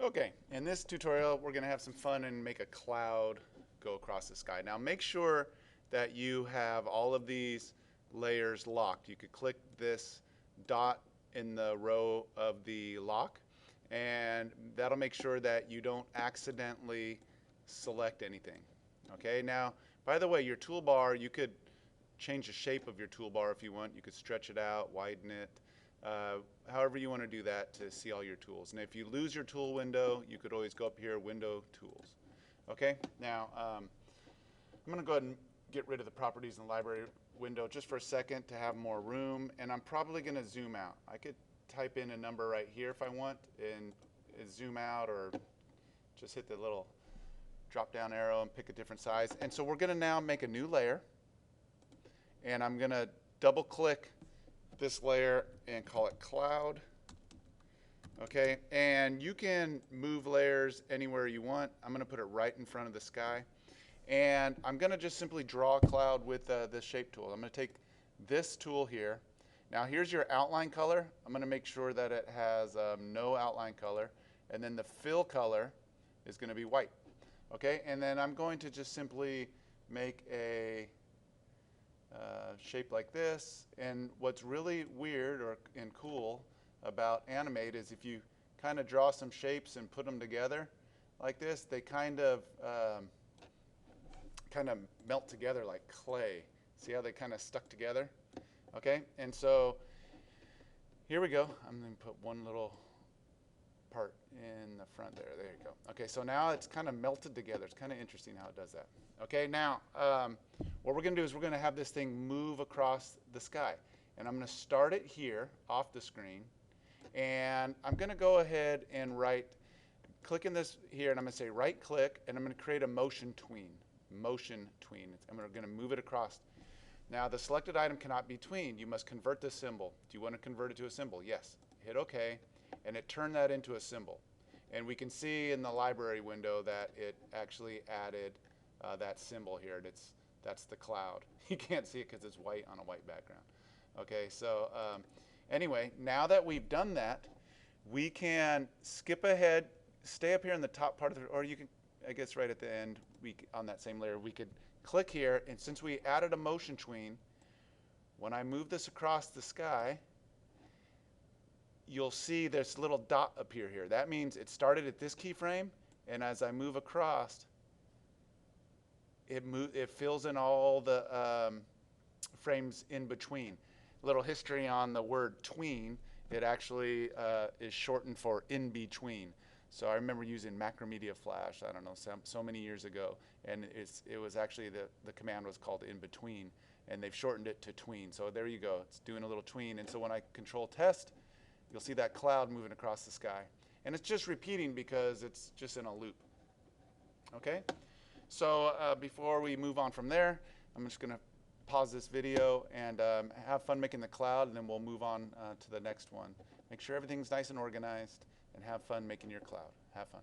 Okay, in this tutorial we're going to have some fun and make a cloud go across the sky. Now make sure that you have all of these layers locked. You could click this dot in the row of the lock, and that'll make sure that you don't accidentally select anything. Okay, now by the way, your toolbar, you could change the shape of your toolbar if you want. You could stretch it out, widen it, however you want to do that to see all your tools. And if you lose your tool window, you could always go up here, Window, Tools. Okay, now I'm going to go ahead and get rid of the properties in the library window just for a second to have more room, and I'm probably going to zoom out. I could type in a number right here if I want and zoom out, or just hit the little drop down arrow and pick a different size. And so we're going to now make a new layer, and I'm going to double click this layer and call it Cloud. Okay, and you can move layers anywhere you want. I'm going to put it right in front of the sky, and I'm going to just simply draw a cloud with this shape tool. I'm going to take this tool here. Now here's your outline color. I'm going to make sure that it has no outline color, and then the fill color is going to be white. Okay, and then I'm going to just simply make a shape like this. And what's really weird and cool about Animate is if you kind of draw some shapes and put them together like this, they kind of melt together like clay. See how they kind of stuck together? Okay, and so here we go. I'm going to put one little part in the front there. There you go. Okay, so now it's kind of melted together. It's kind of interesting how it does that. Okay, now what we're going to do is we're going to have this thing move across the sky. And I'm going to start it here off the screen. And I'm going to go ahead and click in this here, and I'm going to say right click, and I'm going to create a motion tween. Motion tween. I'm going to move it across. Now the selected item cannot be tweened. You must convert this symbol. Do you want to convert it to a symbol? Yes. Hit OK, and it turned that into a symbol. And we can see in the library window that it actually added that symbol here. That's the cloud. You can't see it because it's white on a white background. Okay, so anyway, now that we've done that, we can skip ahead, stay up here in the top part of the, or you can, I guess right at the end, on that same layer, we could click here, and since we added a motion tween, when I move this across the sky, you'll see this little dot appear here. That means it started at this keyframe, and as I move across, it fills in all the frames in between. Little history on the word tween. It actually is shortened for in between. So I remember using Macromedia Flash, I don't know, so many years ago, and it was actually, the command was called in between, and they've shortened it to tween. So there you go, it's doing a little tween. And so when I control test, you'll see that cloud moving across the sky. And it's just repeating because it's just in a loop. Okay? So before we move on from there, I'm just going to pause this video and have fun making the cloud, and then we'll move on to the next one. Make sure everything's nice and organized, and have fun making your cloud. Have fun.